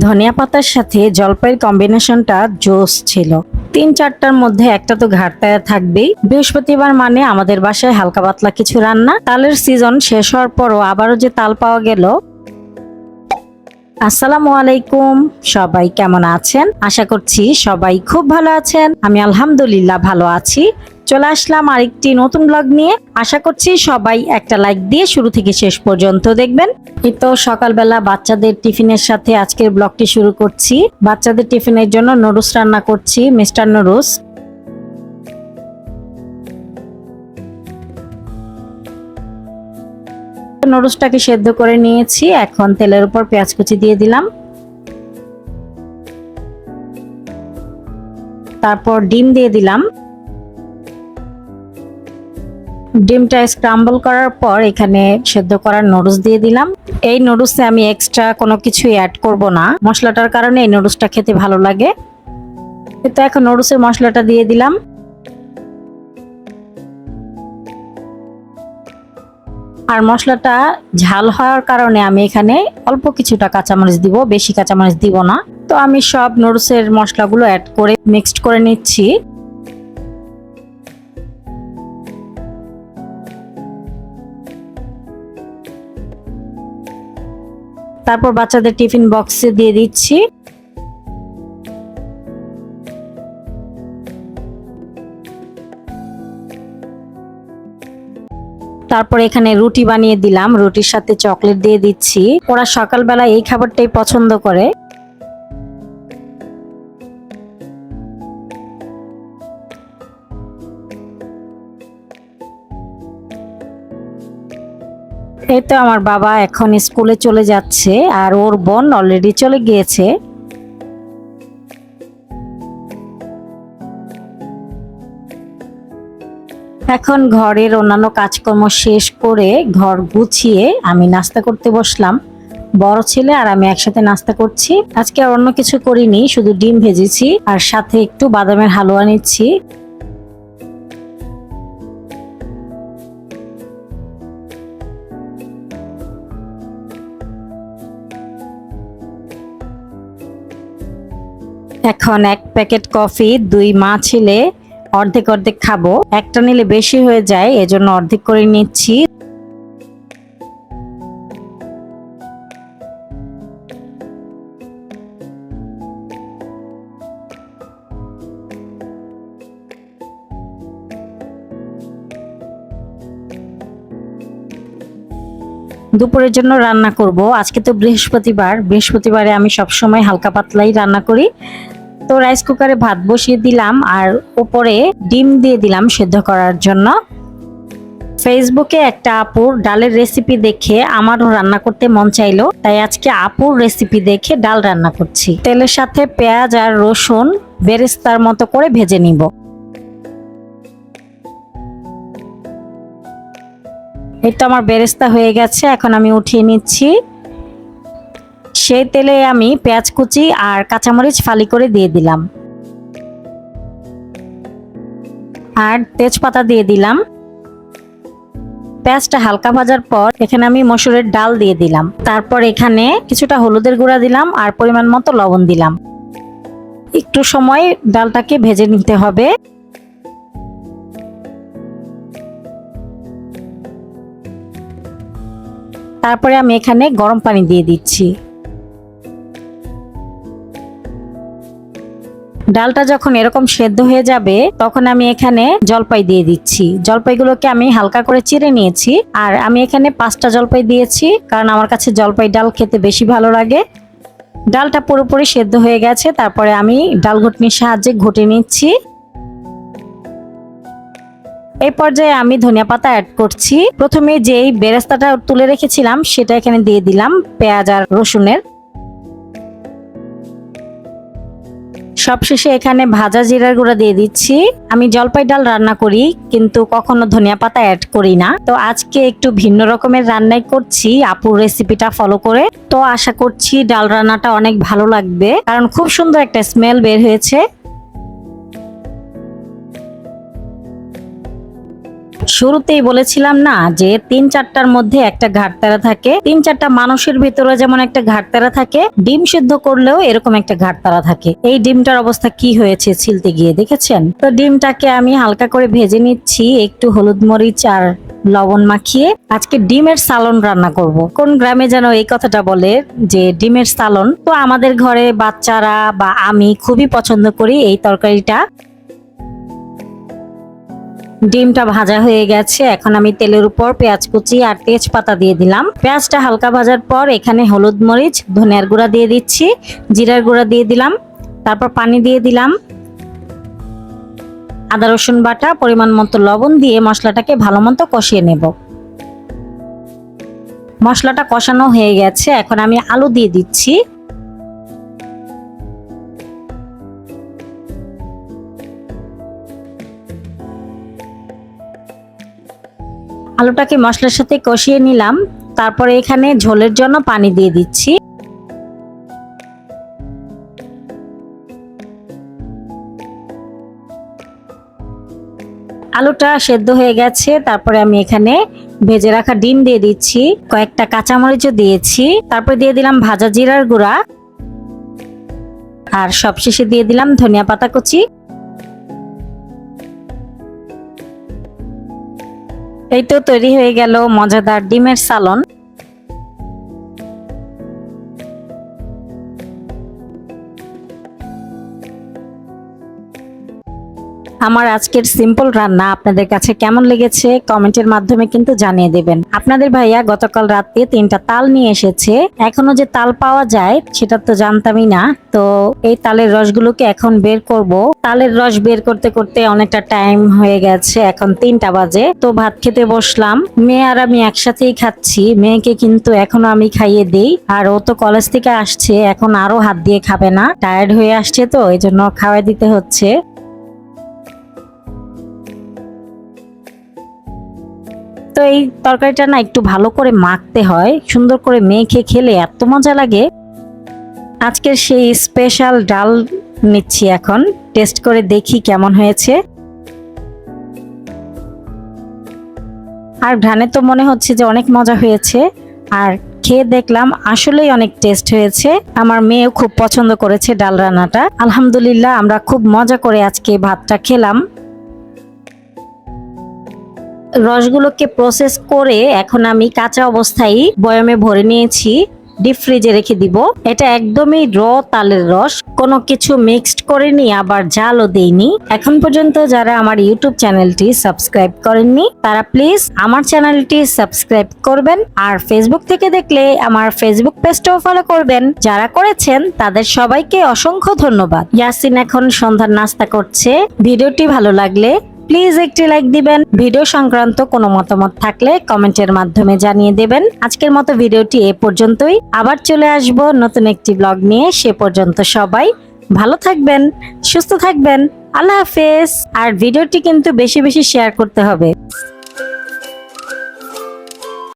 ধনিয়া পাতার সাথে জলপাইয়ের কম্বিনেশনটা জোস ছিল। 3-4টার মধ্যে একটা তো ঘাটতায় থাকবেই। বৃহস্পতিবার মানে আমাদের বাসায় হালকা পাতলা কিছু রান্না। তালের সিজন শেষ হওয়ার পরও আবারও যে তাল পাওয়া গেল। আসসালামু আলাইকুম, সবাই কেমন আছেন? আশা করছি সবাই খুব ভালো আছেন। আমি আলহামদুলিল্লাহ ভালো আছি। চলে আসলাম আরেকটি নতুন ব্লগ নিয়ে। আশা করছি সবাই একটা লাইক দিয়ে শুরু থেকে শেষ পর্যন্ত দেখবেন। এই তো সকালবেলা বাচ্চাদের টিফিনের সাথে আজকের ব্লগটি শুরু করছি। বাচ্চাদের টিফিনের জন্য নুডলস রান্না করছি, মিস্টার নুডলস। নুডলসটাকে সেদ্ধ করে নিয়েছি। এখন তেলের উপর পেঁয়াজ কুচি দিয়ে দিলাম, তারপর ডিম দিয়ে দিলাম। ডিমটা স্ক্রাম্বল করার পর এখানে সেদ্ধ করা নুডলস দিয়ে দিলাম। এই নুডলসে আমি এক্সট্রা কোনো কিছু অ্যাড করব না, মশলাটার কারণে এই নুডলসটা খেতে ভালো লাগে। তো এখন নুডলসের মশলাটা দিয়ে দিলাম। আর মশলাটা ঝাল হওয়ার কারণে আমি এখানে অল্প কিছুটা কাঁচামরিচ দিব, বেশি কাঁচামরিচ দিব না। তো আমি সব নুডলসের মশলাগুলো অ্যাড করে মিক্সড করে নিচ্ছি। তারপর বাচ্চাদের টিফিন বক্সে দিয়ে দিচ্ছি। তারপর এখানে রুটি বানিয়ে দিলাম, রুটির সাথে চকলেট দিয়ে দিচ্ছি। ওরা সকালবেলা এই খাবারটাই পছন্দ করে। এই তো আমার বাবা এখন স্কুলে চলে যাচ্ছে, আর ওর বোন অলরেডি চলে গিয়েছে। এখন ঘরের অন্যান্য কাজকর্ম শেষ করে ঘর গুছিয়ে আমি নাস্তা করতে বসলাম। বড় ছেলে আর আমি একসাথে নাস্তা করছি। আজকে আর অন্য কিছু করিনি, শুধু ডিম ভেজেছি আর সাথে একটু বাদামের হালুয়া নিচ্ছি। এখন এক প্যাকেট কফি 2 মা ছেলে অর্ধেক অর্ধেক খাবো। একটা নিলে বেশি হয়ে যায়, এজন্য অর্ধেক করে নিচ্ছি। দুপুরের জন্য রান্না করব। আজকে তো বৃহস্পতিবারে আমি সবসময় হালকা পাতলাই রান্না করি। তো রাইস কুকারে ভাত বসিয়ে দিলাম আর উপরে ডিম দিয়ে দিলাম সেদ্ধ করার জন্য। ফেসবুকে একটা আপুর ডালের রেসিপি দেখে আমারও রান্না করতে মন চাইলো, তাই আজকে আপুর রেসিপি দেখে ডাল রান্না করছি। তেলের সাথে পেঁয়াজ আর রসুন বেরেস্তার মতো করে ভেজে নিব। এই তো আমার বেরেস্তা হয়ে গেছে, এখন আমি উঠিয়ে নিচ্ছি। সেই তেলে আমি পেঁয়াজ কুচি আর কাঁচামরিচ ফালি করে দিয়ে দিলাম, আর তেজপাতা দিয়ে দিলাম। পেঁয়াজটা হালকা ভাজার পর এখানে আমি মসুরের ডাল দিয়ে দিলাম। তারপর এখানে কিছুটা হলুদের গুঁড়া দিলাম আর পরিমাণ মতো লবণ দিলাম। একটু সময় ডালটাকে ভেজে নিতে হবে। তারপরে আমি এখানে গরম পানি দিয়ে দিচ্ছি। ডালটা যখন এরকম সেদ্ধ হয়ে যাবে তখন আমি এখানে জলপাই দিয়ে দিচ্ছি। জলপাইগুলোকে আমি হালকা করে চিড়ে নিয়েছি, আর আমি এখানে 5টা জলপাই দিয়েছি, কারণ আমার কাছে জলপাই ডাল খেতে বেশি ভালো লাগে। ডালটা পুরোপুরি সেদ্ধ হয়ে গেছে, তারপরে আমি ডাল ঘুটনির সাহায্যে ঘুটে নিচ্ছি। এই পর্যায়ে আমি ধনিয়া পাতা অ্যাড করছি। প্রথমে যেই বেরেস্তাটা তুলে রেখেছিলাম সেটা এখানে দিয়ে দিলাম, পেঁয়াজ আর রসুনের। সবশেষে এখানে ভাজা জিরার গুঁড়া দিয়ে দিচ্ছি। আমি জলপাই ডাল রান্না করি কিন্তু কখনো ধনিয়া পাতা অ্যাড করি না, তো আজকে একটু ভিন্ন রকমের রান্নাই করছি আপুর রেসিপিটা ফলো করে। তো আশা করছি ডাল রান্নাটা অনেক ভালো লাগবে, কারণ খুব সুন্দর একটা স্মেল বের হয়েছে। শুরুতেই বলেছিলাম না যে 3-4টার মধ্যে একটা ঘাটতারা থাকে, 3-4টা মানুষের ভিতরে যেমন একটা ঘাটতারা থাকে, ডিম সিদ্ধ করলেও এরকম একটা ঘাটতারা থাকে। এই ডিমটার অবস্থা কি হয়েছে ছিলতে গিয়ে দেখেছেন? তো ডিমটাকে আমি হালকা করে ভেজে নিচ্ছি একটু হলুদ মরিচ আর লবণ মাখিয়ে। আজকে ডিমের সালন রান্না করব। কোন গ্রামে যেন এই কথাটা বলে যে ডিমের সালন। তো আমাদের ঘরে বাচ্চারা বা আমি খুবই পছন্দ করি এই তরকারিটা। ডিমটা ভাজা হয়ে গেছে, এখন আমি তেলের উপর পেঁয়াজ কুচি আর তেজপাতা দিয়ে দিলাম। পেঁয়াজটা হালকা ভাজার পর এখানে হলুদ মরিচ ধনিয়ার গুঁড়া দিয়ে দিচ্ছি, জিরার গুঁড়া দিয়ে দিলাম, তারপর পানি দিয়ে দিলাম, আদা রসুন বাটা, পরিমাণ মতো লবণ দিয়ে মশলাটাকে ভালো মতো কষিয়ে নেব। মশলাটা কষানো হয়ে গেছে, এখন আমি আলু দিয়ে দিচ্ছি। আলুটাকে মশলার সাথে কষিয়ে নিলাম, তারপরে এখানে ঝোলের জন্য পানি দিয়ে দিচ্ছি। আলুটা সেদ্ধ হয়ে গেছে, তারপরে আমি এখানে ভেজে রাখা ডিম দিয়ে দিচ্ছি, কয়েকটা কাঁচামরিচও দিয়েছি, তারপর দিয়ে দিলাম ভাজা জিরার গুঁড়া আর সবশেষে দিয়ে দিলাম ধনিয়া পাতা কুচি। এই তো তৈরি হয়ে গেল মজাদার ডিমের সালন। আমার আজকের সিম্পল রান্না আপনাদের কাছে কেমন লেগেছে কমেন্টের মাধ্যমে কিন্তু জানিয়ে দেবেন। আপনাদের ভাইয়া গতকাল রাতে 3টা তাল নিয়ে এসেছে, এখনো যে তাল পাওয়া যায় সেটা তো জানতামই না। তো এই তালের রসগুলোকে এখন বের করব। তালের রস বের করতে করতে অনেকটা টাইম হয়ে গেছে, এখন 3টা বাজে। তো ভাত খেতে বসলাম, মেয়ে আর আমি একসাথেই খাচ্ছি। মেয়েকে কিন্তু এখনো আমি খাইয়ে দেই, আর ও তো কলেজ থেকে আসছে, এখন আরো হাত দিয়ে খাবে না, টায়ার্ড হয়ে আসছে, তো এই জন্য খাওয়াই দিতে হচ্ছে। তো এই তরকারিটা না একটু ভালো করে মাখতে হয়, সুন্দর করে মেখে খেলে এত মজা লাগে। আজকের সেই স্পেশাল ডাল নিচ্ছি, এখন টেস্ট করে দেখি কেমন হয়েছে। আর ঘ্রাণে তো মনে হচ্ছে যে অনেক মজা হয়েছে, আর খেয়ে দেখলাম আসলেই অনেক টেস্ট হয়েছে। আমার মেয়েও খুব পছন্দ করেছে ডাল রান্নাটা। আলহামদুলিল্লাহ, আমরা খুব মজা করে আজকে ভাতটা খেলাম। রসগুলোকে প্রসেস করে এখন আমি কাঁচা অবস্থায় বয়ামে ভরে নিয়েছি, ডিপ ফ্রিজে রেখে দিব। এটা একদমই র তালের রস, কোনো কিছু মিক্সড করিনি, আবার জালও দেইনি। এখন পর্যন্ত যারা আমার ইউটিউব চ্যানেলটি সাবস্ক্রাইব করেননি তারা প্লিজ আমার চ্যানেলটি সাবস্ক্রাইব করবেন, আর ফেসবুক থেকে দেখলে আমার ফেসবুক পেজটাও ফলো করবেন। যারা করেছেন তাদের সবাইকে অসংখ্য ধন্যবাদ। ইয়াসিন এখন সন্ধ্যার নাস্তা করছে। ভিডিওটি ভালো লাগলে প্লিজ একটি লাইক দিবেন। ভিডিও সংক্রান্ত কোনো মতামত থাকলে কমেন্টের মাধ্যমে জানিয়ে দেবেন। আজকের মতো ভিডিওটি এ পর্যন্তই, আবার চলে আসব নতুন একটি ব্লগ নিয়ে। সে পর্যন্ত সবাই ভালো থাকবেন, সুস্থ থাকবেন। আল্লাহ হাফেজ। আর ভিডিওটি কিন্তু বেশি বেশি শেয়ার করতে হবে।